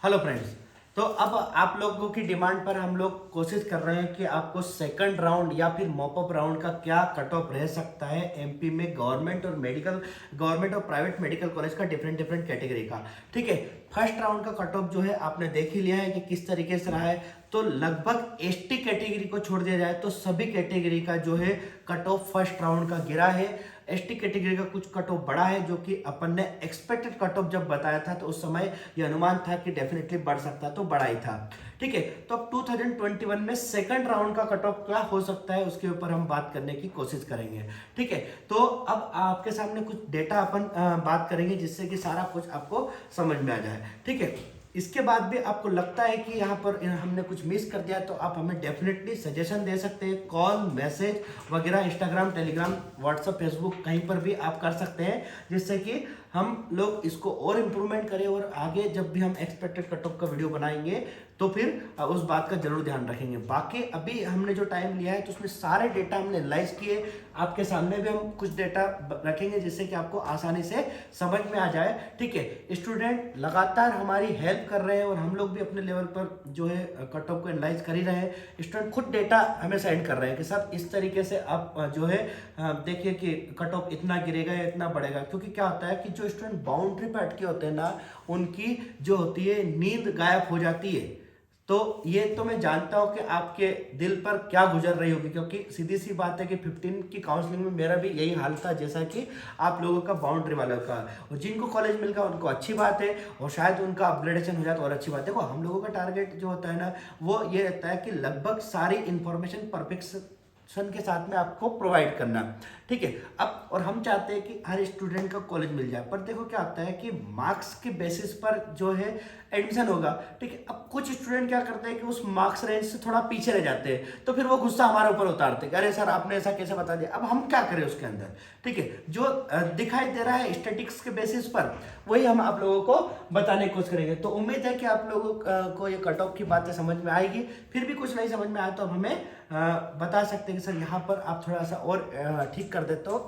Hello friends. तो अब आप लोगों की डिमांड पर हम लोग कोशिश कर रहे हैं कि आपको सेकंड राउंड या फिर मॉपअप राउंड का क्या कट ऑफ रह सकता है एमपी में गवर्नमेंट और प्राइवेट मेडिकल कॉलेज का डिफरेंट डिफरेंट कैटेगरी का। ठीक है, फर्स्ट राउंड का कट ऑफ जो है आपने देख ही लिया है कि किस तरीके से रहा है। तो लगभग एसटी कैटेगरी को छोड़ दिया जाए तो सभी कैटेगरी का जो है कट ऑफ फर्स्ट राउंड का गिरा है। एसटी कैटेगरी का कुछ कट ऑफ बढ़ा है, जो कि अपन ने एक्सपेक्टेड कट ऑफ जब बताया था तो उस समय यह अनुमान था कि डेफिनेटली बढ़ सकता, तो बढ़ा ही था। ठीक है, तो अब 2021 में सेकंड राउंड का कट ऑफ क्या हो सकता है उसके ऊपर हम बात करने की कोशिश करेंगे। ठीक है, तो अब आपके सामने कुछ डेटा अपन बात करेंगे जिससे कि सारा कुछ आपको समझ में आ जाए। ठीक है, इसके बाद भी आपको लगता है कि यहाँ पर हमने कुछ मिस कर दिया तो आप हमें डेफिनेटली सजेशन दे सकते हैं, कॉल मैसेज वगैरह, इंस्टाग्राम, टेलीग्राम, व्हाट्सएप, फेसबुक कहीं पर भी आप कर सकते हैं, जिससे कि हम लोग इसको और इम्प्रूवमेंट करें और आगे जब भी हम एक्सपेक्टेड कट ऑफ का वीडियो बनाएंगे तो फिर उस बात का जरूर ध्यान रखेंगे। बाकी अभी हमने जो टाइम लिया है तो उसमें सारे डेटा हमने एनालाइज किए, आपके सामने भी हम कुछ डेटा रखेंगे जिससे कि आपको आसानी से समझ में आ जाए। ठीक है, स्टूडेंट लगातार हमारी हेल्प कर रहे हैं और हम लोग भी अपने लेवल पर जो है कट ऑफ को एनालाइज कर ही रहे हैं। स्टूडेंट खुद डेटा हमें सेंड कर रहे हैं कि सर इस तरीके से आप जो है देखिए कि कट ऑफ इतना गिरेगा या इतना बढ़ेगा, क्योंकि क्या होता है कि जो स्टूडेंट बाउंड्री पे अटके होते हैं ना, उनकी जो होती है नींद गायब हो जाती है। तो ये तो मैं जानता हूं कि आपके दिल पर क्या गुजर रही होगी, क्योंकि सीधी सी बात है कि 15 की काउंसलिंग में मेरा भी यही हाल था जैसा कि आप लोगों का बाउंड्री वालों का। और जिनको कॉलेज मिल गया उनको अच्छी बात है और शायद उनका अपग्रेडेशन हो जाए तो और अच्छी बात है। देखो हम लोगों का टारगेट जो होता है ना, वो ये रहता है कि लगभग सारी इंफॉर्मेशन परफेक्शन के साथ में आपको प्रोवाइड करना। ठीक है, अब और हम चाहते हैं कि हर स्टूडेंट का कॉलेज मिल जाए, पर देखो क्या होता है कि मार्क्स के बेसिस पर जो है एडमिशन होगा। ठीक है, अब कुछ स्टूडेंट क्या करते हैं कि उस मार्क्स रेंज से थोड़ा पीछे रह जाते हैं, तो फिर वो गुस्सा हमारे ऊपर उतारते हैं, अरे सर आपने ऐसा कैसे बता दिया। अब हम क्या करें उसके अंदर। ठीक है, जो दिखाई दे रहा है स्टैटिक्स के बेसिस पर वही हम आप लोगों को बताने की कोशिश करेंगे। तो उम्मीद है कि आप लोगों को ये कट ऑफ की बातें समझ में आएगी। फिर भी कुछ नहीं समझ में आया तो हमें बता सकते हैं कि सर यहाँ पर आप थोड़ा सा और ठीक कर दे तो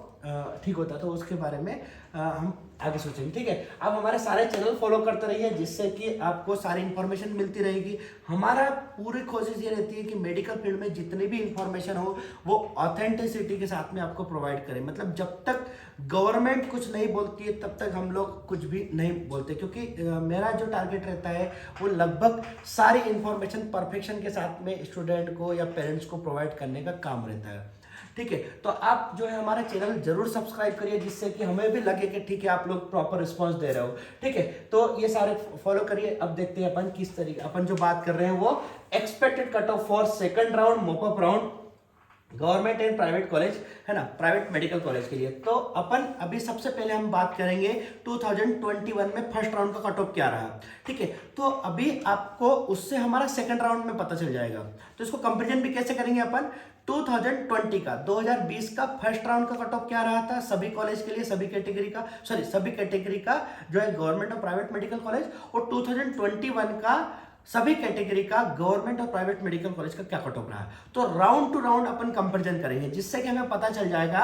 ठीक होता, तो उसके बारे में हम आगे सोचेंगे। ठीक है, आप हमारे सारे चैनल फॉलो करते रहिए जिससे कि आपको सारी इंफॉर्मेशन मिलती रहेगी। हमारा पूरी कोशिश ये रहती है कि मेडिकल फील्ड में जितनी भी इंफॉर्मेशन हो वो ऑथेंटिसिटी के साथ में आपको प्रोवाइड करें। मतलब जब तक गवर्नमेंट कुछ नहीं बोलती है तब तक हम लोग कुछ भी नहीं बोलते, क्योंकि मेरा जो टारगेट रहता है वो लगभग सारी इंफॉर्मेशन परफेक्शन के साथ में स्टूडेंट को या पेरेंट्स को प्रोवाइड करने का काम रहता है। ठीक है, तो आप जो है हमारा चैनल जरूर सब्सक्राइब करिए जिससे कि हमें भी लगे कि ठीक है आप लोग प्रॉपर रिस्पांस दे रहे हो। ठीक है, तो ये सारे फॉलो करिए। अब देखते हैं अपन किस तरीके, अपन जो बात कर रहे हैं वो expected cut off for second round mop up round government and private college है ना, प्राइवेट मेडिकल कॉलेज के लिए। तो अपन अभी सबसे पहले हम बात करेंगे 2021 में फर्स्ट राउंड का कट ऑफ क्या रहा। ठीक है, तो अभी आपको उससे हमारा सेकंड राउंड में पता चल जाएगा। तो इसको कंपेरिजन भी कैसे करेंगे अपन, 2020 का 2020 का फर्स्ट राउंड का कट ऑफ क्या रहा था सभी कॉलेज के लिए, सभी कैटेगरी का जो है गवर्नमेंट और प्राइवेट मेडिकल कॉलेज, और 2021 का सभी कैटेगरी का गवर्नमेंट और प्राइवेट मेडिकल कॉलेज का क्या कट ऑफ रहा है। तो राउंड टू राउंड अपन कंपैरिजन करेंगे जिससे कि हमें पता चल जाएगा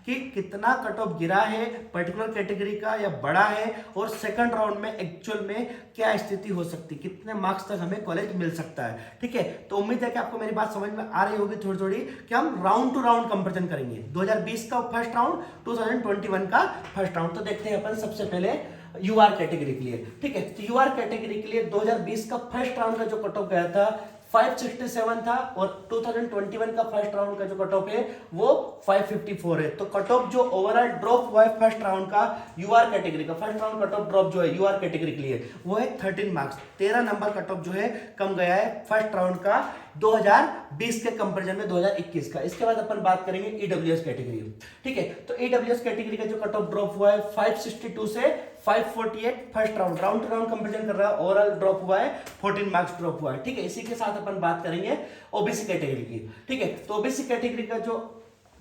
कि कितना कट ऑफ गिरा है पर्टिकुलर कैटेगरी का या बढ़ा है, और सेकंड राउंड में एक्चुअल में क्या स्थिति हो सकती है, कितने मार्क्स तक हमें कॉलेज मिल सकता है। ठीक है, तो उम्मीद है कि आपको मेरी बात समझ में आ रही होगी थोड़ी थोड़ी कि हम राउंड टू राउंड कंपैरिजन करेंगे। 2020 का फर्स्ट राउंड, 2021 का फर्स्ट राउंड। तो देखते हैं अपन सबसे पहले यूआर कैटेगरी के लिए। ठीक है, तो यूआर कैटेगरी के लिए 2020 का फर्स्ट राउंड का जो कट ऑफ गया था 567 था, और 2021 का फर्स्ट राउंड का जो कट ऑफ है वो 554 है। तो कट ऑफ जो ओवरऑल ड्रॉप हुआ है फर्स्ट राउंड का यूआर कैटेगरी का, first round cut off drop जो है यूआर कैटेगरी के लिए वो है 13 मार्क्स, 13 नंबर कट ऑफ जो है कम गया है फर्स्ट राउंड का 2020 के कंपैरिजन में 2021 का। इसके बाद अपन बात करेंगे ईडब्ल्यूएस कैटेगरी। ठीक है, तो ईडब्ल्यूएस कैटेगरी का जो कट ऑफ ड्रॉप हुआ है 562 से 548 first round, round two round comparison कर रहा है, ओवरऑल ड्रॉप हुआ है 14 मार्क्स ड्रॉप हुआ है। ठीक है, इसी के साथ अपन बात करेंगे ओबीसी कैटेगरी की। ठीक है, तो ओबीसी कैटेगरी का जो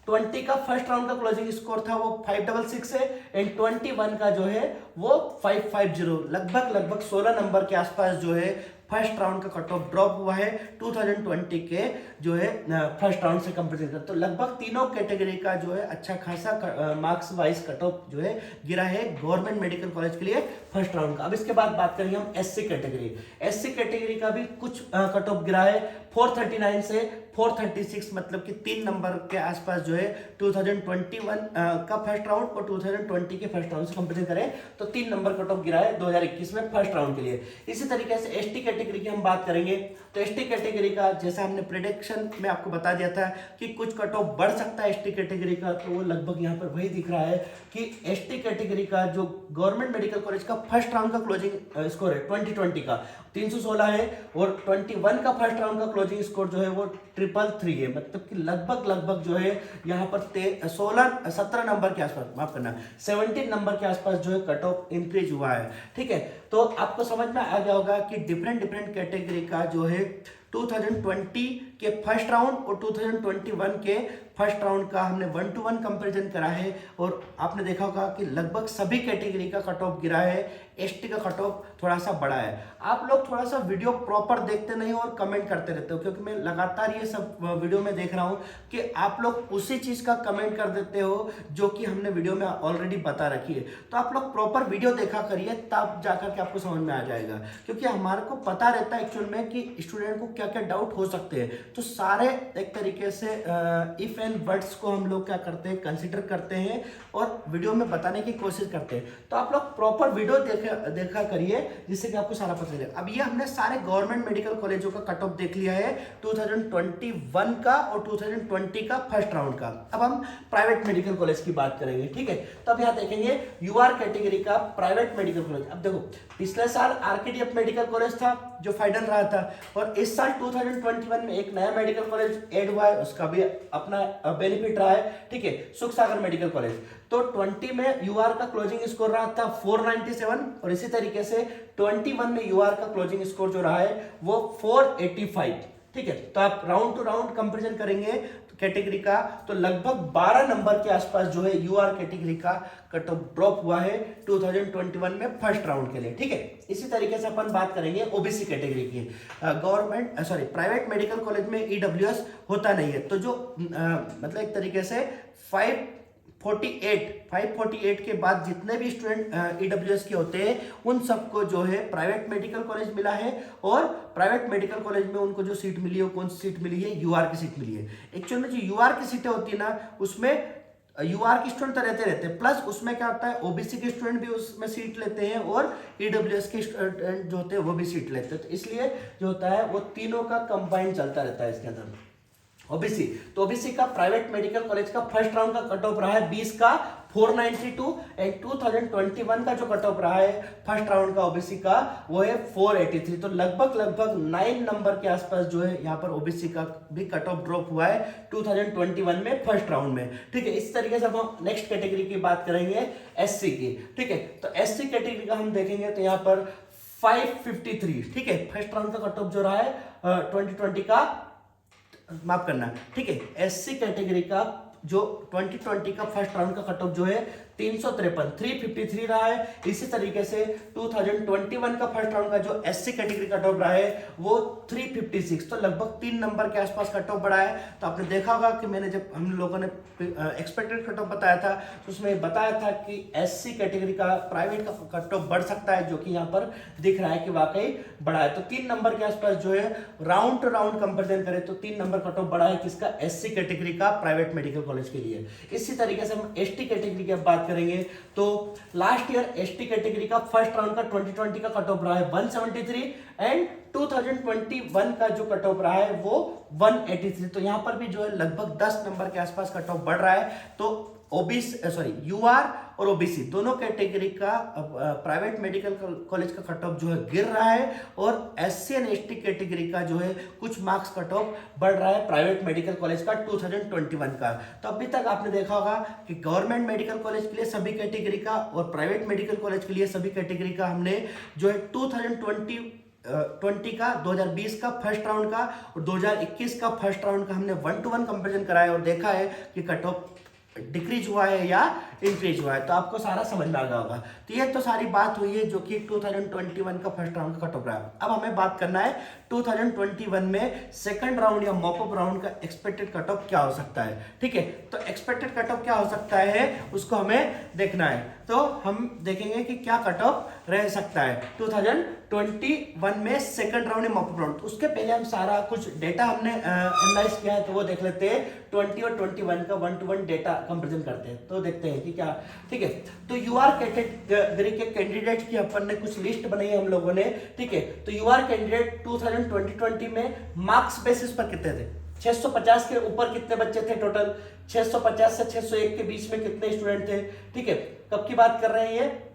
20 का फर्स्ट राउंड का क्लोजिंग स्कोर था वो 566 है, एंड 21 का जो है वो 550, लगभग 16 नंबर के आसपास जो है फर्स्ट राउंड का कट ऑफ ड्रॉप हुआ है 2020 के जो है फर्स्ट राउंड से कंपेरिजन कर, तो लगभग तीनों कैटेगरी का जो है अच्छा खासा मार्क्स वाइज कट ऑफ जो है गिरा है गवर्नमेंट मेडिकल कॉलेज के लिए फर्स्ट राउंड का। अब इसके बाद बात करेंगे हम एससी कैटेगरी। एससी कैटेगरी का भी कुछ कट ऑफ गिरा है 439 से 436, मतलब कि 3 नंबर के आसपास जो है 2021 का फर्स्ट राउंड और 2020 के फर्स्ट राउंड से कंपेरिजन करें तो 3 नंबर कट ऑफ गिरा है 2021 में फर्स्ट राउंड के लिए। इसी तरीके से एसटी कैटेगरी की हम बात करेंगे तो एसटी कैटेगरी का जैसा हमने प्रेडिक्शन में आपको बता दिया था कि कुछ कट ऑफ बढ़ सकता है एसटी कैटेगरी का, तो वो लगभग यहाँ पर वही दिख रहा है कि एसटी कैटेगरी का जो गवर्नमेंट मेडिकल कॉलेज का फर्स्ट राउंड का क्लोजिंग स्कोर है 2020 का 316 है और 21 का फर्स्ट राउंड का क्लोजिंग स्कोर जो है वो 333 है, मतलब कि लगभग जो है यहाँ पर 17 नंबर के आसपास, माफ करना 17 नंबर के आसपास जो है कट ऑफ इंक्रीज हुआ है। ठीक है, तो आपको समझ में आ गया होगा कि डिफरेंट कैटेगरी का जो है 2020 के फर्स्ट राउंड और 2021 के फर्स्ट राउंड का हमने 1-to-1 कंपैरिजन करा है और आपने देखा होगा कि लगभग सभी कैटेगरी का कट ऑफ गिरा है, एसटी का कट ऑफ थोड़ा सा बड़ा है। आप लोग थोड़ा सा वीडियो प्रॉपर देखते नहीं हो और कमेंट करते रहते हो, क्योंकि मैं लगातार ये सब वीडियो में देख रहा हूँ कि आप लोग उसी चीज़ का कमेंट कर देते हो जो कि हमने वीडियो में ऑलरेडी बता रखी है। तो आप लोग प्रॉपर वीडियो देखा करिए, तब जाकर के आपको समझ में आ जाएगा, क्योंकि हमारे को पता रहता है एक्चुअल में कि स्टूडेंट को क्या क्या डाउट हो सकते हैं। तो सारे एक तरीके से इफ एंड वर्ड्स को हम लोग क्या करते हैं, कंसिडर करते हैं और वीडियो में बताने की कोशिश करते हैं। तो आप लोग प्रॉपर वीडियो देखा करिए जिससे कि आपको सारा पता चलेगा। अब ये हमने सारे गवर्नमेंट मेडिकल कॉलेजों का कट ऑफ देख लिया है 2021 का और 2020 का फर्स्ट राउंड का। अब हम प्राइवेट मेडिकल कॉलेज की बात करेंगे। ठीक है, तो अब यहाँ देखेंगे यूआर कैटेगरी का प्राइवेट मेडिकल कॉलेज। अब देखो, पिछले साल आरकेडीएफ मेडिकल कॉलेज था जो फाइनल रहा था और इस साल 2021 में एक नया मेडिकल कॉलेज ऐड हुआ है, उसका भी अपना बेनिफिट रहा है। ठीक है, सुख सागर मेडिकल कॉलेज। तो 20 में यूआर का क्लोजिंग स्कोर रहा था 497 और इसी तरीके से 21 में यूआर का क्लोजिंग स्कोर जो रहा है वो 485। ठीक है, तो आप राउंड टू राउंड कंपैरिजन करेंगे कैटेगरी का तो लगभग 12 नंबर के आसपास जो है यूआर कैटेगरी का कट ऑफ ड्रॉप हुआ है 2021 में फर्स्ट राउंड के लिए। ठीक है, इसी तरीके से अपन बात करेंगे ओबीसी कैटेगरी की। प्राइवेट मेडिकल कॉलेज में ईडब्ल्यूएस होता नहीं है, तो जो मतलब एक तरीके से 548 के बाद जितने भी स्टूडेंट ईडब्ल्यूएस के होते हैं उन सबको जो है प्राइवेट मेडिकल कॉलेज मिला है और प्राइवेट मेडिकल कॉलेज में उनको जो सीट मिली है, कौन सी सीट मिली है, यूआर की सीट मिली है। एक्चुअल में जो यूआर की सीटें होती है ना, उसमें यूआर के स्टूडेंट तो रहते हैं, प्लस उसमें क्या होता है ओबीसी के स्टूडेंट भी उसमें सीट लेते हैं और ईडब्ल्यूएस के स्टूडेंट जो होते हैं वो भी सीट लेते हैं। तो इसलिए जो होता है वो तीनों का कंबाइन चलता रहता है इसके अंदर। ओबीसी, तो ओबीसी का प्राइवेट मेडिकल कॉलेज का फर्स्ट राउंड का कट ऑफ रहा है 20 का 492 एंड 2021 का जो कट ऑफ रहा है फर्स्ट राउंड का ओबीसी का वो है 483। तो लगभग 9 नंबर के आसपास जो है यहाँ पर ओबीसी का भी कट ऑफ ड्रॉप हुआ है 2021 में फर्स्ट राउंड में। ठीक है, इस तरीके से हम नेक्स्ट कैटेगरी की बात करेंगे एससी की। ठीक है, तो एससी कैटेगरी का हम देखेंगे तो यहाँ पर 553। ठीक है, फर्स्ट राउंड का कट ऑफ जो रहा है 2020 का, माफ करना, ठीक है, एससी कैटेगरी का जो 2020 का फर्स्ट राउंड का कट ऑफ जो है 353 रहा है। इसी तरीके से 2021 का फर्स्ट राउंड का जो एससी कैटेगरी कट ऑफ रहा है वो 356, तो लगभग 3 नंबर के आसपास कट ऑफ बढ़ा है। तो आपने देखा होगा कि मैंने जब हम लोगों ने एक्सपेक्टेड कट ऑफ बताया था तो उसमें बताया था कि एससी कैटेगरी का प्राइवेट का कट ऑफ बढ़ सकता है, जो कि यहाँ पर दिख रहा है कि वाकई बढ़ा है। तो 3 नंबर के आसपास जो है राउंड टू राउंड कंपेरिजन करें तो 3 नंबर कट ऑफ बढ़ा है किसका, एससी कैटेगरी का प्राइवेट मेडिकल कॉलेज के लिए। इसी तरीके से हम एसटी कैटेगरी की बात करेंगे तो लास्ट ईयर एसटी कैटेगरी का फर्स्ट राउंड का 2020 का कट ऑफ रहा है 173 एंड 2021 का जो कट ऑफ रहा है वो 183। तो यहां पर भी जो है लगभग 10 नंबर के आसपास कट ऑफ बढ़ रहा है। तो यूआर और ओबीसी दोनों कैटेगरी का प्राइवेट मेडिकल कॉलेज का कट ऑफ जो है गिर रहा है और एससी एंड एसटी कैटेगरी का जो है कुछ मार्क्स कट ऑफ बढ़ रहा है प्राइवेट मेडिकल कॉलेज का 2021 का। तो अभी तक आपने देखा होगा कि गवर्नमेंट मेडिकल कॉलेज के लिए सभी कैटेगरी का और प्राइवेट मेडिकल कॉलेज के लिए सभी कैटेगरी का हमने जो है 2020 का 2020 का फर्स्ट राउंड का और 2021 का फर्स्ट राउंड का हमने 1-to-1 कंपैरिजन कराया और देखा है कि कट ऑफ डिक्रीज हुआ है या इंक्रीज हुआ है। तो आपको सारा समझ में आ गया होगा। तो ये तो सारी बात हुई है जो कि 2021 का फर्स्ट राउंड का कट ऑफ रहा है। अब हमें बात करना है 2021 में सेकंड राउंड या मॉपअप राउंड का एक्सपेक्टेड कट ऑफ क्या हो सकता है। ठीक है, तो एक्सपेक्टेड कट ऑफ क्या हो सकता है उसको हमें देखना है। तो हम देखेंगे कि क्या कट ऑफ रह सकता है 2021 में सेकंड राउंड या मॉपअप राउंड। उसके पहले हम सारा कुछ डेटा हमने एनालाइज किया है, तो वो देख लेते हैं। 20 और 21 का 1 to 1 डेटा कंपेरिजन करते हैं, तो देखते हैं कि क्या। ठीक है, तो यूआर कैटेगरी के कैंडिडेट की अपन ने कुछ लिस्ट बनाई है हम लोगों ने। ठीक है, तो यूआर कैंडिडेट 2020 में मार्क्स बेसिस पर कितने थे? 650 के ऊपर कितने बच्चे थे टोटल? 650 से 601 के बीच में कितने स्टूडेंट थे? ठीक है, कब की बात कर रहे हैं ये?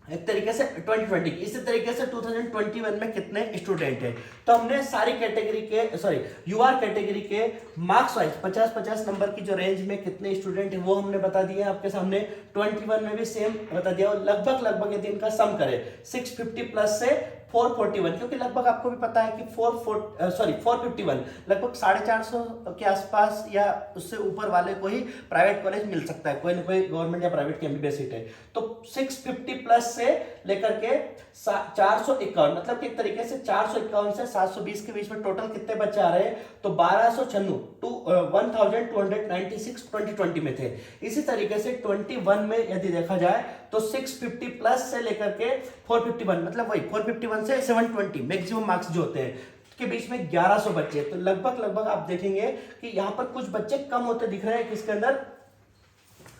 एक तरीके से 2020 की। इसी तरीके से 2021 में कितने स्टूडेंट हैं? तो हमने सारी कैटेगरी के यूआर कैटेगरी के मार्क्स वाइज 50-50 नंबर की जो रेंज में कितने स्टूडेंट हैं वो हमने बता दिया आपके सामने। 21 में भी सेम बता दिया। और लगभग यदि इनका सम करें 650 प्लस से 441, क्योंकि लगभग आपको भी पता है कि 451 लगभग 450 के आसपास या उससे ऊपर वाले को ही प्राइवेट कॉलेज मिल सकता है, कोई ना कोई गवर्नमेंट या प्राइवेट की एमबीबीएस सीट है। तो 650 प्लस से लेकर के 451, मतलब कि एक तरीके से 451 से 720 के बीच में टोटल कितने बच्चे आ रहे हैं? तो 1296 1296 2020 में थे। इसी तरीके से 21 में यदि देखा जाए तो 650 प्लस से लेकर के 451, मतलब वही 451 से 720 मैक्सिमम मार्क्स जो होते हैं के बीच में 1100 बच्चे। तो लगभग आप देखेंगे कि यहां पर कुछ बच्चे कम होते दिख रहे हैं किसके अंदर,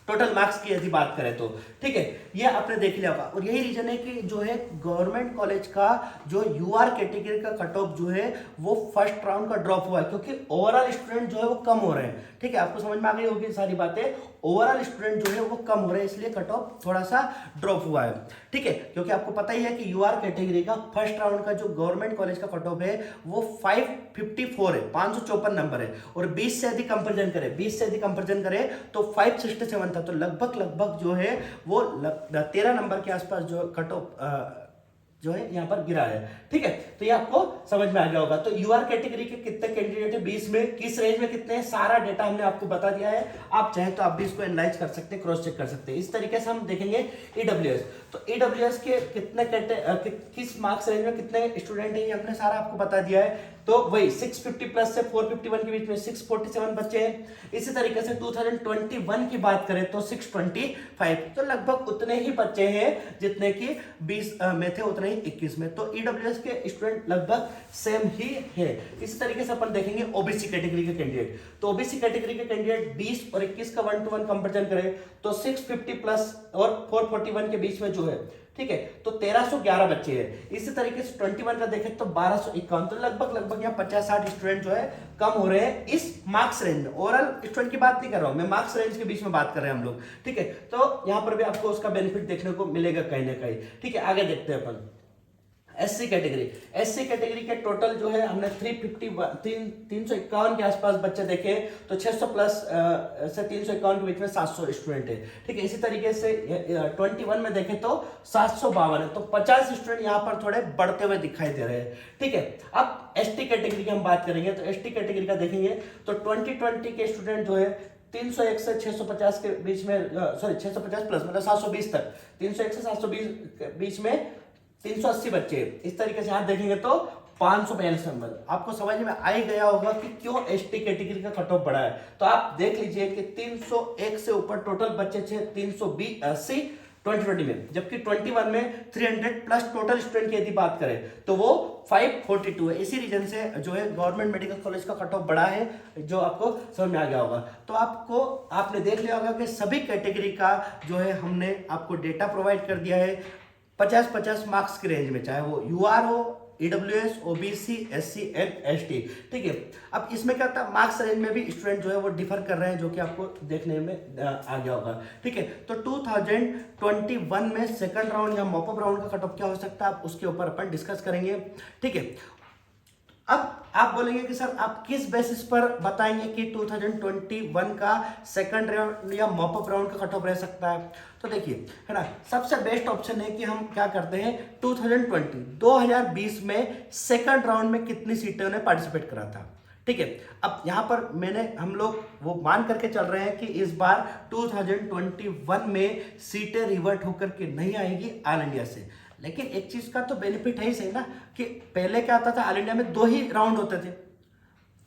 टोटल मार्क्स की यदि बात करें तो। ठीक है, ये आपने देख लिया होगा। और यही रीजन है कि जो है गवर्नमेंट कॉलेज का जो यूआर कैटेगरी का कट ऑफ जो है वो फर्स्ट राउंड का ड्रॉप हुआ है, क्योंकि ओवरऑल स्टूडेंट जो है वो कम हो रहे हैं। ठीक है, आपको समझ में आ गई होगी सारी बातें। ओवरऑल स्टूडेंट जो है वो कम हो रहे हैं, इसलिए कट ऑफ थोड़ा सा ड्रॉप हुआ है। ठीक है, क्योंकि आपको पता ही है कि यूआर कैटेगरी का फर्स्ट राउंड का जो गवर्नमेंट कॉलेज का कट ऑफ है वो 554 है, 554 नंबर है। और 20 से यदि कंपेरिजन करें तो 567 था। तो लगभग जो है वो 13 नंबर के आसपास जो कट ऑफ जो है यहाँ पर गिरा है। ठीक है, तो ये आपको समझ में आ गया होगा। तो यूआर कैटेगरी के कितने कैंडिडेट है, 20 में किस रेंज में कितने हैं, सारा डेटा हमने आपको बता दिया है। आप चाहे तो आप भी इसको एनालाइज कर सकते हैं, क्रॉस चेक कर सकते हैं। इस तरीके से हम देखेंगे ईडब्ल्यूएस। तो ईडब्ल्यूएस के कितने किस मार्क्स रेंज में कितने स्टूडेंट हैं, ये हमने सारा आपको बता दिया है। तो वही 650 प्लस से 451 के बीच में 647 बच्चे हैं। इसी तरीके से 2021 की बात करें तो 625, तो लगभग उतने ही बच्चे हैं जितने कि 20 में थे, उतने ही 21 में। तो ईडब्ल्यूएस के स्टूडेंट लगभग सेम ही है। इसी तरीके से अपन देखेंगे ओबीसी कैटेगरी के कैंडिडेट। तो ओबीसी कैटेगरी के कैंडिडेट 20 और 21 का 1 to 1 कंपेरिजन करें तो 650 प्लस और 441 के बीच में जो है, ठीक है, तो 1311 बच्चे हैं। इसी तरीके से 21 का देखें तो 1251, तो लगभग यहाँ 50-60 स्टूडेंट जो है कम हो रहे हैं इस मार्क्स रेंज में। ओवरऑल स्टूडेंट की बात नहीं कर रहा हूं मैं, मार्क्स रेंज के बीच में बात कर रहे हैं हम लोग। ठीक है, तो यहाँ पर भी आपको उसका बेनिफिट देखने को मिलेगा कहीं ना कहीं। ठीक है, आगे देखते हैं अपन एससी कैटेगरी के टोटल जो है हमने 351 के आसपास बच्चे देखे। तो 600 प्लस से 351 के बीच में 700 स्टूडेंट है। ठीक है, इसी तरीके से 21 में देखें तो 752 है। तो 50 स्टूडेंट यहाँ पर थोड़े बढ़ते हुए दिखाई दे रहे हैं। ठीक है, अब एसटी कैटेगरी की हम बात करेंगे। तो एसटी कैटेगरी का देखेंगे तो 2020 के स्टूडेंट जो है 301 से 650 के बीच में, 650 प्लस मतलब 720 तक, 301 से 720 के बीच में 380 बच्चे। इस तरीके से आप देखेंगे तो 542 नंबर। आपको समझ में आ ही गया होगा कि क्यों एसटी कैटेगरी का कट ऑफ बढ़ा है। तो आप देख लीजिए कि 301 से ऊपर टोटल बच्चे थे 380 2020 में, जबकि 21 में 300 प्लस टोटल स्टूडेंट की यदि बात करें तो वो 542 है। इसी रीजन से जो है गवर्नमेंट मेडिकल कॉलेज का कट ऑफ बढ़ा है, जो आपको समझ में आ गया होगा। तो आपने देख लिया होगा कि सभी कैटेगरी का जो है हमने आपको डेटा प्रोवाइड कर दिया है 50-50 मार्क्स की रेंज में, चाहे वो यूआर हो, EWS, OBC, SC and ST. ठीक है, अब इसमें क्या होता है, मार्क्स रेंज में भी स्टूडेंट जो है वो डिफर कर रहे हैं, जो कि आपको देखने में आ गया होगा। ठीक है, तो 2021 में सेकंड राउंड या मॉपअप राउंड का कट ऑफ क्या हो सकता है, आप उसके ऊपर अपन डिस्कस करेंगे। ठीक है, अब आप बोलेंगे कि सर आप किस बेसिस पर बताएंगे कि 2021 का सेकंड राउंड या मॉपअप राउंड का कट ऑफ रह सकता है। तो देखिए, है ना, सबसे बेस्ट ऑप्शन है कि हम क्या करते हैं 2020 में सेकंड राउंड में कितनी सीटों ने पार्टिसिपेट करा था। ठीक है। अब यहाँ पर हम लोग वो मान करके चल रहे हैं कि इस बार 2021 में सीटें रिवर्ट होकर के नहीं आएगी ऑल इंडिया से। लेकिन एक चीज का तो बेनिफिट है ही सही ना, कि पहले क्या होता था, ऑल इंडिया में 2 ही राउंड होते थे,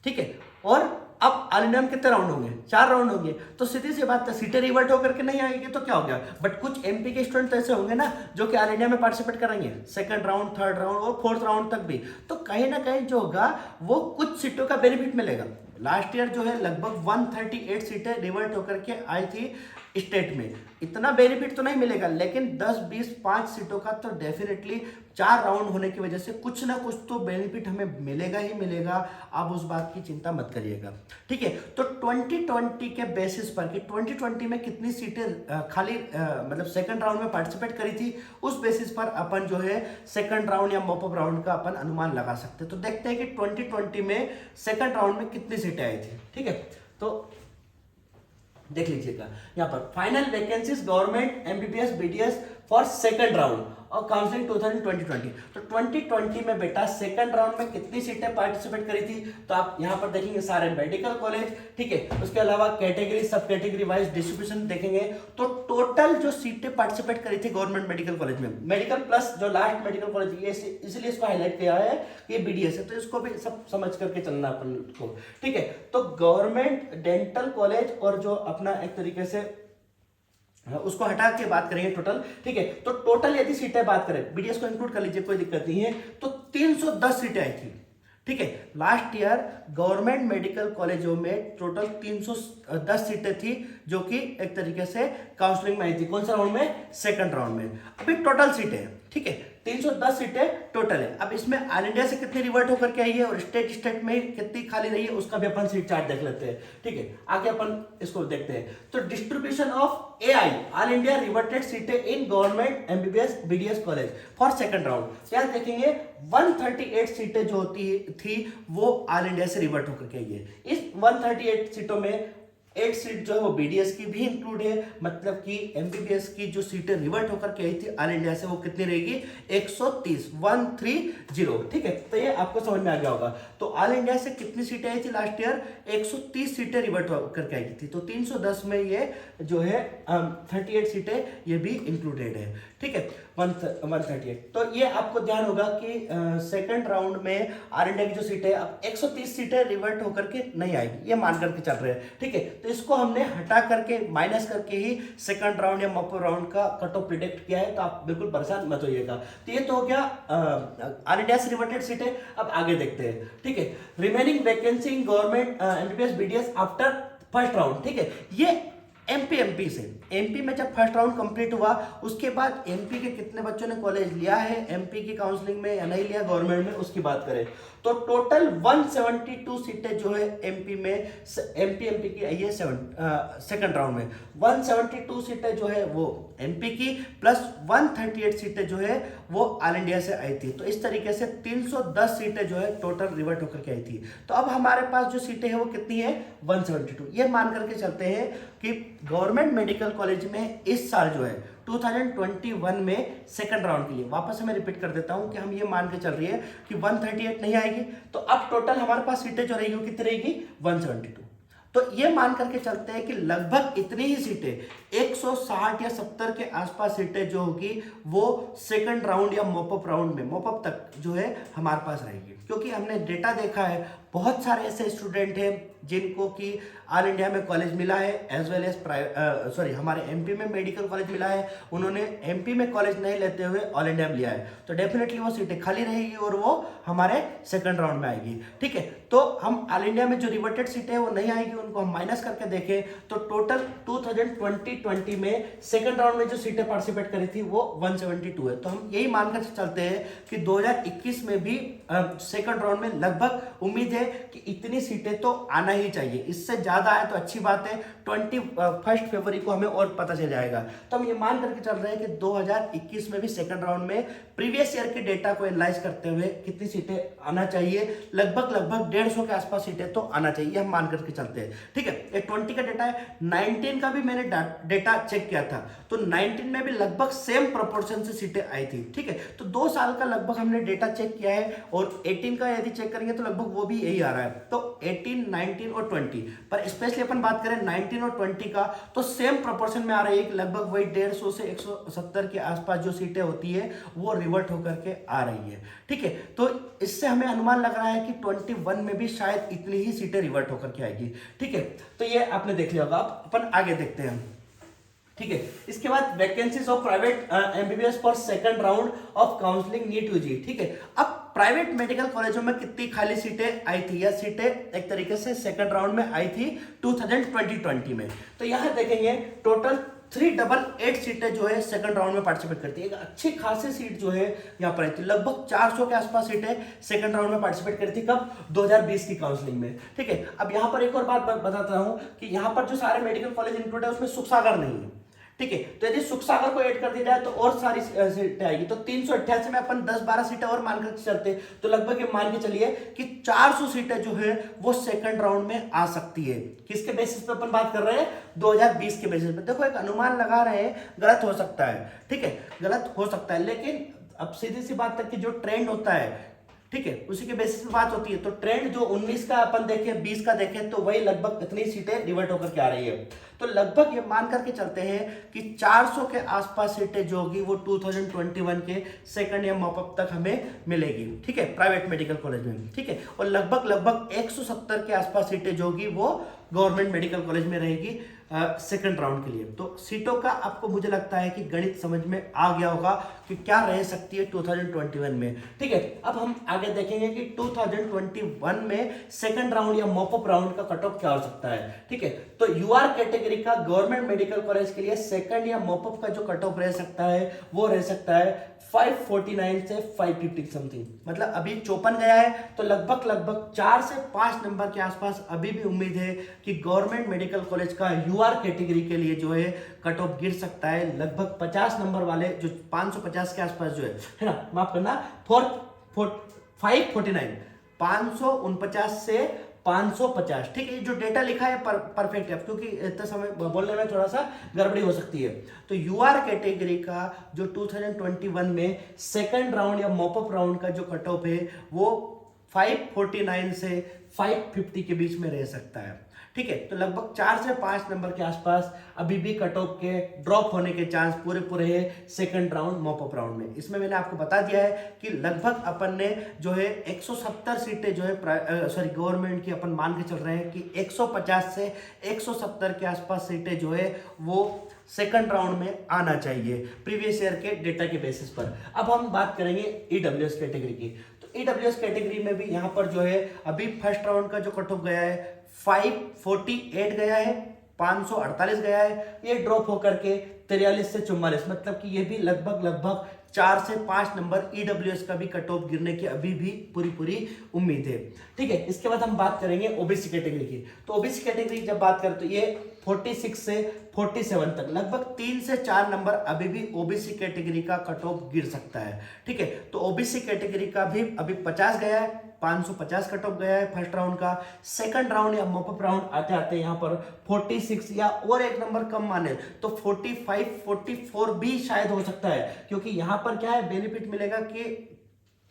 ठीक है, और अब ऑल इंडिया में कितने राउंड होंगे, 4 राउंड होंगे। तो सीधी सी बात है, सीटें रिवर्ट होकर के नहीं आएगी तो क्या हो गया। बट कुछ एमपी के स्टूडेंट तो ऐसे होंगे ना जो कि ऑल इंडिया में पार्टिसिपेट करेंगे, सेकंड राउंड, थर्ड राउंड और फोर्थ राउंड तक भी। तो कहीं ना कहीं जो होगा वो कुछ सीटों का बेनिफिट मिलेगा। लास्ट ईयर जो है लगभग 138 सीटें रिवर्ट होकर के आई थी स्टेट में। इतना बेनिफिट तो नहीं मिलेगा, लेकिन 10, 20, 5 सीटों का तो डेफिनेटली 4 राउंड होने की वजह से कुछ ना कुछ तो बेनिफिट हमें मिलेगा ही मिलेगा। आप उस बात की चिंता मत करिएगा, ठीक है। तो 2020 के बेसिस पर कि 2020 में कितनी सीटें खाली मतलब सेकंड राउंड में पार्टिसिपेट करी थी, उस बेसिस पर अपन जो है सेकंड राउंड या मॉपअप राउंड का अपन अनुमान लगा सकते हैं। तो देखते हैं कि 2020 में सेकंड राउंड में कितनी सीटें आई थी, ठीक है। तो देख लीजिएगा यहाँ पर final vacancies government MBBS BDS for second round और काउंसलिंग 2020। तो 2020 में बेटा सेकंड राउंड में कितनी सीटें पार्टिसिपेट करी थी, तो आप यहाँ पर देखेंगे सारे मेडिकल कॉलेज, ठीक है। उसके अलावा कैटेगरी सब कैटेगरी वाइज डिस्ट्रीब्यूशन देखेंगे तो टोटल जो सीटें पार्टिसिपेट करी थी गवर्नमेंट मेडिकल कॉलेज में, मेडिकल प्लस जो लास्ट मेडिकल कॉलेज, ये इसलिए इसको हाईलाइट किया है कि ये बीडीएस है, तो इसको भी सब समझ करके चलना अपन को, ठीक है। तो गवर्नमेंट डेंटल कॉलेज और जो अपना एक तरीके से उसको हटा के बात करेंगे टोटल, ठीक है। तो टोटल यदि सीटें बात करें, बीडीएस को इंक्लूड कर लीजिए, कोई दिक्कत नहीं है, तो 310 सीटें आई थी, ठीक है। लास्ट ईयर गवर्नमेंट मेडिकल कॉलेजों में टोटल 310 सीटें थी जो कि एक तरीके से काउंसलिंग में आई थी। कौन सा राउंड में, सेकंड राउंड में। अभी टोटल सीटें हैं, ठीक है, 310 सीटें टोटल है। अब इसमें ऑल इंडिया से कितनी रिवर्ट होकर के आई है और स्टेट में कितनी खाली रही है, उसका भी अपन सीट चार्ट देख लेते हैं, ठीक है। आगे अपन इसको देखते हैं। तो distribution of AI all India reverted सीटें in government MBBS BDS college for second round. क्या देखेंगे, 138 सीटें जो होती थी वो ऑल इंडिया से रिवर्ट होकर के आई है। इस 138 सीटों में 8 सीट जो है वो बीडीएस की भी इंक्लूड है, मतलब कि एमबीबीएस की जो सीटें रिवर्ट होकर के आई थी ऑल इंडिया से वो कितनी रहेगी, 130, 130, ठीक है। तो ये आपको समझ में आ गया होगा। तो ऑल इंडिया से कितनी सीटें आई थी लास्ट ईयर, 130 सीटें रिवर्ट होकर के आई थी। तो 310 में ये जो है 38 सीटें ये भी इंक्लूडेड है, ठीक है, 138। तो ये आपको ध्यान होगा कि सेकंड राउंड में ऑल इंडिया की जो सीटें, अब 130 सीटें रिवर्ट होकर के नहीं आएगी, ये मान करके चल रहे हैं, ठीक है। तो इसको हमने हटा करके माइनस करके ही सेकंड राउंड या मॉपअप राउंड का कट ऑफ प्रिडिक्ट किया है, तो आप बिल्कुल परेशान मत होइएगा। तो ये तो हो गया ऑल इंडिया से रिवर्टेड सीटें। अब आगे देखते हैं, ठीक है। रिमेनिंग वैकेंसी इन government MBBS BDS after first round, ठीक है। ये एमपी से, एमपी में जब फर्स्ट राउंड कंप्लीट हुआ उसके बाद एमपी के कितने बच्चों ने कॉलेज लिया है एमपी की काउंसलिंग में या नहीं लिया गवर्नमेंट में, उसकी बात करें तो टोटल 172 सीटें जो है एमपी में, एमपी की आई है सेकंड राउंड में। 172 सीटें जो है वो एमपी की प्लस 138 सीटें जो है वो ऑल इंडिया से आई थी। तो इस तरीके से 310 सीटें जो है टोटल रिवर्ट होकर के आई थी। तो अब हमारे पास जो सीटें हैं वो कितनी है, 172। ये मान करके चलते हैं कि गवर्नमेंट मेडिकल कॉलेज में इस साल जो है 2021 में सेकंड राउंड के लिए, वापस मैं रिपीट कर देता हूं कि हम ये मान के चल रही है कि 138 नहीं आएगी, तो अब टोटल हमारे पास सीटें जो रहेगी वो कितनी रहेगी, 172। तो ये मान करके चलते हैं कि लगभग इतनी ही सीटें 160 या 70 के आसपास सीटें जो होगी वो सेकंड राउंड या मॉपअप राउंड में, मॉपअप तक जो है हमारे पास रहेगी। क्योंकि हमने डेटा देखा है, बहुत सारे ऐसे स्टूडेंट हैं जिनको कि ऑल इंडिया में कॉलेज मिला है एज वेल एज हमारे एमपी में मेडिकल कॉलेज मिला है, उन्होंने एमपी में कॉलेज नहीं लेते हुए ऑल इंडिया में लिया है, तो डेफिनेटली वो सीटें खाली रहेगी और वो हमारे सेकंड राउंड में आएगी, ठीक है। तो हम ऑल इंडिया में जो रिवर्टेड सीटें हैं वो नहीं आएगी, उनको हम माइनस करके देखें तो टोटल 2020 में सेकंड राउंड में जो सीटें पार्टिसिपेट करी थी वो 172 है। तो हम यही मानकर चलते हैं कि 2021 में भी सेकंड राउंड में लगभग उम्मीद है कि इतनी सीटें तो आना ही चाहिए, इससे ज्यादा आए तो अच्छी बात है। 21 फरवरी को हमें और पता चल जाएगा। तो हम ये मान करके चल रहे हैं कि 2021 में भी सेकंड राउंड में प्रीवियस ईयर के डेटा को एनालाइज करते हुए कितनी सीटें आना चाहिए, लगभग 150 के आसपास सीटें तो आना चाहिए, हम मान करके चलते हैं। ठीक है, ये 20 का डेटा है। 19 का भी मैंने डेटा चेक किया था, तो 19 में भी लगभग सेम प्रोपोर्शन से सीटें आई थी। ठीक है, तो 2 साल का लगभग हमने डेटा चेक किया है, और 18 का यदि चेक करेंगे तो लगभग वो भी यही आ रहा है। तो 18, 19 और 20, पर स्पेशली अपन बात करें 19 और 20 का, तो सेम प्रोपोर्शन में आ रही है, लगभग वही 150 से 170 के आसपास जो सीटें होती है वो रिवर्ट होकर के आ रही है। ठीक है, तो इससे हमें अनुमान लग रहा है कि 21 में भी शायद इतनी ही सीटें रिवर्ट होकर के आएगी। ठीक है, तो ये आपने देख लिया होगा। आप अपन आगे देखते हैं। ठीक है, इसके बाद vacancies of private MBBS for second round of counselling NEET UG. ठीक है, अब प्राइवेट मेडिकल कॉलेजों में कितनी खाली सीटें आई थी, या सीटें एक तरीके से सेकंड राउंड में आई थी 2020 में, तो यहां देखेंगे टोटल 388 सीटें जो है सेकंड राउंड में पार्टिसिपेट करती है। एक अच्छी खासी सीट जो है यहाँ पर आई थी, लगभग 400 के आसपास सीटें सेकंड राउंड में पार्टिसिपेट करती थी। कब? 2020 की काउंसलिंग में। ठीक है, अब यहाँ पर एक और बात बताता हूँ कि यहाँ पर जो सारे मेडिकल कॉलेज इंक्लूड है उसमें सुखसागर नहीं है। ठीक है, तो यदि सुखसागर को ऐड कर दिया जाए तो और सारी सीटें आएगी, तो 388 में अपन 10-12 सीटें और मान कर चलते, तो लगभग ये मान के चलिए कि 400 सीटें जो है वो सेकंड राउंड में आ सकती है। किसके बेसिस पे अपन बात कर रहे हैं? 2020 के बेसिस पे। देखो, एक अनुमान लगा रहे हैं, गलत हो सकता है। ठीक है, गलत हो सकता है, लेकिन अब सीधी सी बात तक कि जो ट्रेंड होता है, ठीक है, उसी के बेसिस पे बात होती है। तो ट्रेंड जो 19 का अपन देखें, 20 का देखें, तो वही लगभग इतनी सीटें रिवर्ट होकर के आ रही है। तो लगभग ये मान करके चलते हैं कि 400 के आसपास सीटें जो होगी वो 2021 के सेकंड या मॉपअप तक हमें मिलेगी। ठीक है, प्राइवेट मेडिकल कॉलेज में। ठीक है, और लगभग 170 के आसपास सीटें जो होगी वो गवर्नमेंट मेडिकल कॉलेज में रहेगी सेकंड राउंड के लिए। तो सीटों का आपको, मुझे लगता है कि गणित समझ में आ गया होगा कि क्या रह सकती है 2021 में। ठीक है, अब हम आगे देखेंगे कि 2021 में सेकंड राउंड या मॉपअप राउंड का कट ऑफ क्या हो सकता है। ठीक है, तो यूआर कैटेगरी का गवर्नमेंट मेडिकल कॉलेज के लिए सेकंड या मॉपअप का जो कट ऑफ रह सकता है वो रह सकता है 549 से 550 समथिंग। मतलब अभी 54 गया है, तो लगभग 4 से 5 नंबर के आसपास अभी भी उम्मीद है कि गवर्नमेंट मेडिकल कॉलेज का यूआर कैटेगरी के लिए जो है कट ऑफ गिर सकता है। लगभग 50 नंबर वाले जो 550 के आसपास जो है ना, माफ करना, 549 549 से 550। ठीक है, जो डेटा लिखा है परफेक्ट है, क्योंकि इतना समय बोलने में थोड़ा सा गड़बड़ी हो सकती है। तो यूआर कैटेगरी का जो 2021 में सेकंड राउंड या मॉपअप राउंड का जो कट ऑफ है वो 549 से 550 के बीच में रह सकता है। ठीक है, तो लगभग 4 से 5 नंबर के आसपास अभी भी कट ऑफ के ड्रॉप होने के चांस पूरे है सेकंड राउंड मॉपअप राउंड में। इसमें मैंने आपको बता दिया है कि लगभग अपन ने जो है 170 सीटें जो है गवर्नमेंट की अपन मान के चल रहे हैं कि 150 से 170 के आसपास सीटें जो है वो सेकंड राउंड में आना चाहिए प्रीवियस ईयर के डेटा के बेसिस पर। अब हम बात करेंगे ईडब्ल्यूएस कैटेगरी की। तो ईडब्ल्यूएस कैटेगरी में भी यहाँ पर जो है अभी फर्स्ट राउंड का जो कट ऑफ गया है 548 गया है, 548 गया है, ये ड्रॉप होकर के 43 से 44, मतलब कि ये भी लगभग 4 से 5 नंबर ईडब्ल्यूएस का भी कट ऑफ गिरने की अभी भी पूरी उम्मीद है। ठीक है, इसके बाद हम बात करेंगे ओबीसी कैटेगरी की। तो ओबीसी कैटेगरी जब बात करें तो ये 46 से 47 तक लगभग 3 से 4 नंबर अभी भी ओबीसी कैटेगरी का कट ऑफ गिर सकता है। ठीक है, तो ओबीसी कैटेगरी का भी अभी 50 गया है, 550 कट ऑफ गया है फर्स्ट राउंड का। सेकंड राउंड या मॉपअप राउंड आते आते यहाँ पर 46 या और एक नंबर कम माने तो 45 44 भी शायद हो सकता है, क्योंकि यहाँ पर क्या है बेनिफिट मिलेगा कि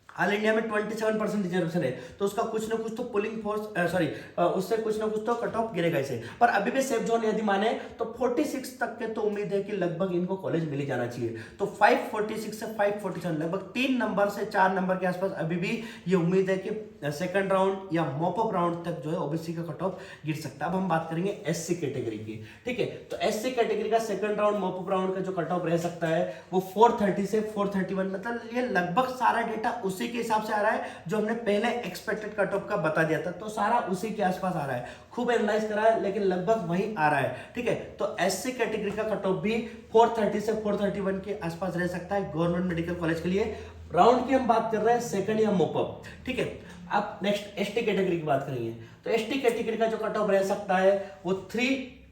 ऑल इंडिया में 27% रिजर्वेशन है, तो उसका कुछ ना कुछ तो पुलिंग फोर्स उससे कुछ ना कुछ तो कट ऑफ गिरेगा इसे। पर अभी भी सेफ जोन यदि माने तो 46 तक के तो उम्मीद है कि लगभग इनको कॉलेज मिल जाना चाहिए। तो 546 से 547 लगभग 3 नंबर से 4 नंबर के आसपास अभी भी ये उम्मीद है कि सेकंड राउंड या मॉपअप राउंड तक जो है ओबीसी का कट ऑफ गिर सकता है। अब हम बात करेंगे एससी कैटेगरी की। ठीक है, तो एससी कैटेगरी का सेकंड राउंड मॉपअप राउंड का जो कट ऑफ रह सकता है वो 430 से 431, मतलब ये लगभग सारा डेटा उसी के हिसाब से आ रहा है जो हमने पहले एक्सपेक्टेड कट ऑफ का बता दिया था, तो सारा उसी के आसपास आ रहा है। खूब एनालाइज करा है लेकिन लगभग वही आ रहा है। ठीक है, तो एससी कैटेगरी का कट ऑफ भी 430 से 431 के आसपास रह सकता है गवर्नमेंट मेडिकल कॉलेज के लिए। राउंड की हम बात कर रहे हैं सेकंड या मॉपअप। ठीक है, अब नेक्स्ट एसटी कैटेगरी की बात करेंगे। तो एसटी कैटेगरी का जो कट ऑफ रह सकता है वो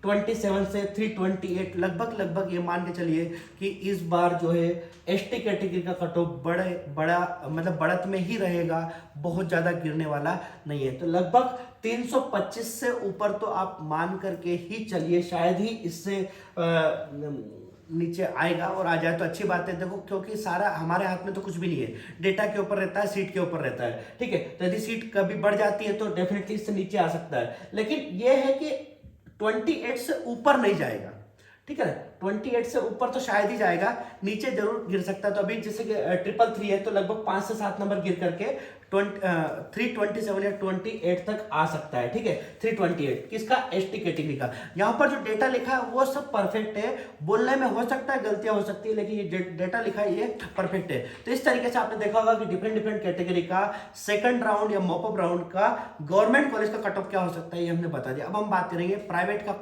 327 से 328, लगभग ये मान के चलिए कि इस बार जो है एसटी कैटेगरी का कट ऑफ बड़ा मतलब बढ़त में ही रहेगा, बहुत ज़्यादा गिरने वाला नहीं है। तो लगभग 325 से ऊपर तो आप मान करके ही चलिए, शायद ही इससे नीचे आएगा, और आ जाए तो अच्छी बात है। देखो क्योंकि सारा हमारे हाथ में तो कुछ भी नहीं है, डेटा के ऊपर रहता है, सीट के ऊपर रहता है, ठीक है। तो यदि सीट कभी बढ़ जाती है तो डेफिनेटली इससे नीचे आ सकता है, लेकिन यह है कि 28 से ऊपर नहीं जाएगा, ठीक है ना। 28 से ऊपर तो शायद ही जाएगा, नीचे जरूर गिर सकता है। तो अभी जैसे कि 333 है तो लगभग 5 से 7 नंबर गिर करके 327 या 28 तक आ सकता है, ठीक है। 328 किसका, एसटी कैटेगरी का। यहाँ पर जो डेटा लिखा है वो सब परफेक्ट है, बोलने में हो सकता है गलतियां हो सकती है, लेकिन ये डेटा लिखा है ये परफेक्ट है। तो इस तरीके से आपने देखा होगा कि डिफरेंट कैटेगरी का सेकंड राउंड या मॉपअप राउंड का गवर्नमेंट कॉलेज का कट ऑफ क्या हो सकता है, ये हमने बता दिया। अब हम बात करेंगे प्राइवेट का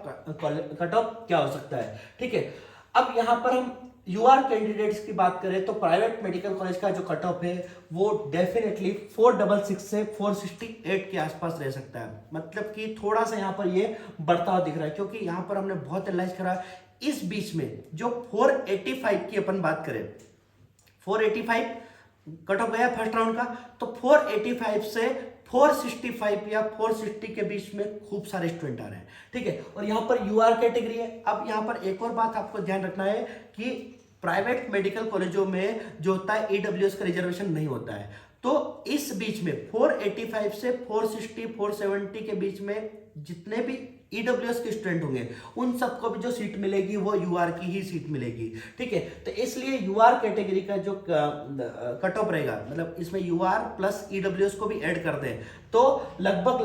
कट ऑफ क्या हो सकता है, ठीक है। अब यहाँ पर हम यूआर कैंडिडेट्स की बात करें तो प्राइवेट मेडिकल कॉलेज का जो कट ऑफ है वो डेफिनेटली 466 से 468 के आसपास रह सकता है। मतलब कि थोड़ा सा यहाँ पर ये बढ़ता हुआ दिख रहा है, क्योंकि यहाँ पर हमने बहुत एनालाइज करा। इस बीच में जो 485 की अपन बात करें, 485 कट ऑफ गया फर्स्ट राउंड का, तो 485 से 465 या 460 के बीच में खूब सारे स्टूडेंट आ रहे हैं, ठीक है। और यहाँ पर यूआर कैटेगरी है। अब यहाँ पर एक और बात आपको ध्यान रखना है कि प्राइवेट मेडिकल कॉलेजों में जो होता है ईडब्ल्यूएस का रिजर्वेशन नहीं होता है। तो इस बीच में 485 से 460 470 के बीच में जितने भी ईडब्ल्यूएस के स्टूडेंट होंगे उन सबको भी जो सीट मिलेगी वो यूआर की ही सीट मिलेगी, ठीक है। तो इसलिए यूआर कैटेगरी का जो कट ऑफ रहेगा, मतलब इसमें यूआर प्लस ईडब्ल्यूएस को भी ऐड कर दें तो लगभग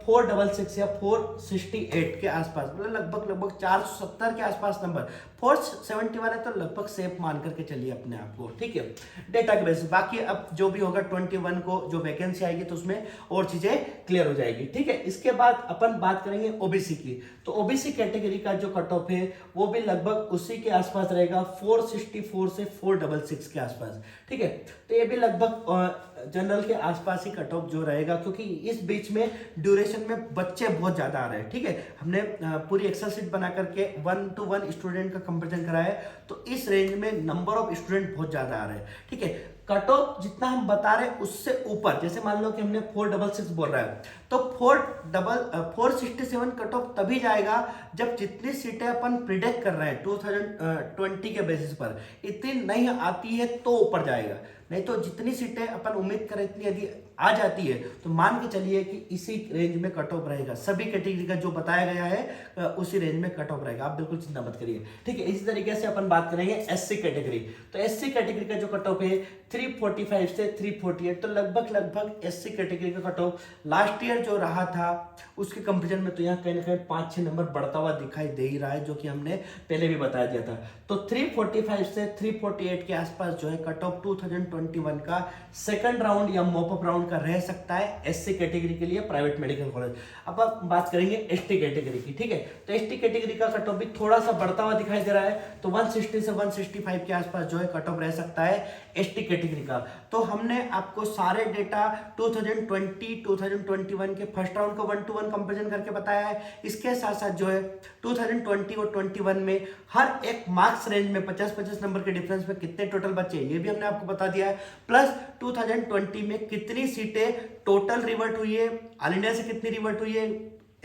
466 या 468 के आसपास, मतलब लगभग 470 के आसपास नंबर। 471 है तो लगभग सेफ मान करके चलिए अपने आप को, ठीक है, डेटा के बेसिस। बाकी अब जो भी होगा 21 को जो वैकेंसी आएगी तो उसमें और चीजें क्लियर हो जाएगी, ठीक है। इसके बाद अपन बात करेंगे ओबीसी की। तो ओबीसी कैटेगरी का जो कट ऑफ है वो भी लगभग उसी के आसपास रहेगा, 464 से 466 के आसपास, ठीक है। तो ये भी लगभग जनरल के आसपास ही कट ऑफ जो रहेगा, क्योंकि इस बीच में ड्यूरेशन में बच्चे बहुत ज्यादा आ रहे हैं, ठीक है। हमने पूरी एक्सेल शीट बना करके 1-to-1 स्टूडेंट का कंपेरिजन करा है, तो इस रेंज में नंबर ऑफ स्टूडेंट बहुत ज्यादा आ रहे हैं, ठीक है। कट ऑफ जितना हम बता रहे हैं उससे ऊपर, जैसे मान लो कि हमने 466 बोल रहा है तो 467 कट ऑफ तभी जाएगा जब जितनी सीटें अपन प्रिडिक्ट कर रहे हैं 2020 के बेसिस पर इतनी नहीं आती है तो ऊपर जाएगा। नहीं तो जितनी सीटें अपन उम्मीद करें इतनी यदि आ जाती है तो मान के चलिए कि इसी रेंज में कट ऑफ रहेगा। सभी कैटेगरी का जो बताया गया है उसी रेंज में कट ऑफ रहेगा, आप बिल्कुल चिंता मत करिए, ठीक है। इसी तरीके से अपन बात करेंगे एससी कैटेगरी। तो एससी कैटेगरी का जो कट ऑफ है 345 से 348, तो लगभग एससी कैटेगरी का कट ऑफ लास्ट ईयर जो रहा था उसके कंपेरिजन में तो यहाँ कहीं ना कहीं 5-6 नंबर बढ़ता हुआ दिखाई दे ही रहा है, जो कि हमने पहले भी बता दिया था। तो 345 से 348 के आसपास जो है कट ऑफ 2021 का सेकंड राउंड या मॉपअप राउंड का रह सकता है एससी कैटेगरी के लिए प्राइवेट मेडिकल कॉलेज। अब आप बात करेंगे एसटी कैटेगरी की, ठीक है। तो एसटी कैटेगरी का कट ऑफ भी थोड़ा सा बढ़ता हुआ दिखाई दे रहा है, तो 160 से 165 के आसपास जो है कट ऑफ रह सकता है एसटी कैटेगरी का। तो हमने आपको सारे डेटा 2020-2021 के फर्स्ट राउंड का 1-to-1 कंपेरिजन करके बताया है। इसके साथ साथ जो है 2020 और 21 में हर एक मार्क्स रेंज में 50-50 नंबर के डिफरेंस में कितने टोटल बच्चे ये भी हमने आपको बता दिया है। प्लस 2020 में कितनी सीटें टोटल रिवर्ट हुई है, ऑल इंडिया से कितनी रिवर्ट हुई है,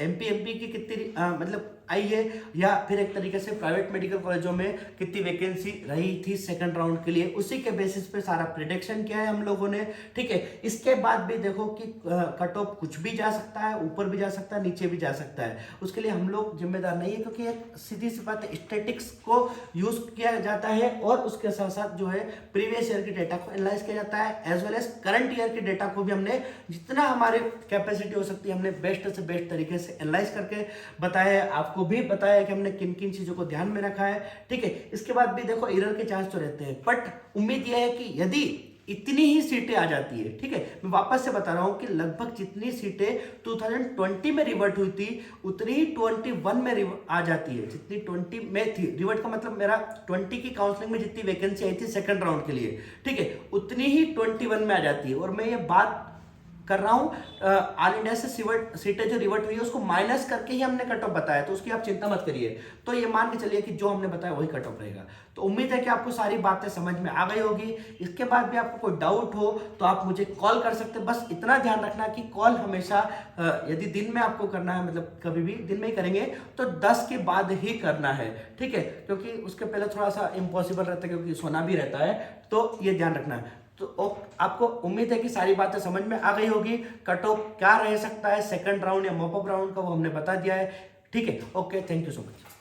एमपी की कितनी मतलब आई है, या फिर एक तरीके से प्राइवेट मेडिकल कॉलेजों में कितनी वैकेंसी रही थी सेकंड राउंड के लिए, उसी के बेसिस पे सारा प्रिडिक्शन किया है हम लोगों ने, ठीक है। इसके बाद भी देखो कि कट ऑफ कुछ भी जा सकता है, ऊपर भी जा सकता है, नीचे भी जा सकता है, उसके लिए हम लोग जिम्मेदार नहीं है, क्योंकि एक सीधी सी बात है स्टैटिक्स को यूज किया जाता है और उसके साथ साथ जो है प्रीवियस ईयर के डेटा को एनालाइज किया जाता है, as well as current year के डेटा को भी हमने जितना हमारी कैपेसिटी हो सकती है हमने बेस्ट से बेस्ट तरीके से एनालाइज करके बताया है। आपको भी बताया कि हमने किन किन चीजों को ध्यान में रखा है, ठीक है। इसके बाद भी देखो एरर के चांस तो रहते हैं, बट उम्मीद यह है कि यदि इतनी ही सीटें आ जाती है, ठीक है, मैं वापस से बता रहा हूं कि लगभग जितनी सीटें 2020 में रिवर्ट हुई थी उतनी ही 21 में आ जाती है, जितनी 20 में थी। रिवर्ट का मतलब मेरा 20 की काउंसलिंग में जितनी वैकेंसी आई थी सेकंड राउंड के लिए, ठीक है, उतनी ही 21 में आ जाती है। और मैं ये बात कर रहा हूँ, ऑल इंडिया से सीटें जो रिवर्ट हुई है उसको माइनस करके ही हमने कट ऑफ बताया, तो उसकी आप चिंता मत करिए। तो ये मान के चलिए कि जो हमने बताया वही कट ऑफ रहेगा। तो उम्मीद है कि आपको सारी बातें समझ में आ गई होगी। इसके बाद भी आपको कोई डाउट हो तो आप मुझे कॉल कर सकते हैं। बस इतना ध्यान रखना कि कॉल हमेशा यदि दिन में आपको करना है, मतलब कभी भी दिन में ही करेंगे तो 10 के बाद ही करना है, ठीक है, क्योंकि उसके पहले थोड़ा सा इम्पॉसिबल रहता है क्योंकि सोना भी रहता है, तो ये ध्यान रखना है। तो आपको उम्मीद है कि सारी बातें समझ में आ गई होगी। कट ऑफ क्या रह सकता है सेकंड राउंड या मॉपअप राउंड का, वो हमने बता दिया है, ठीक है। Okay, thank you so much.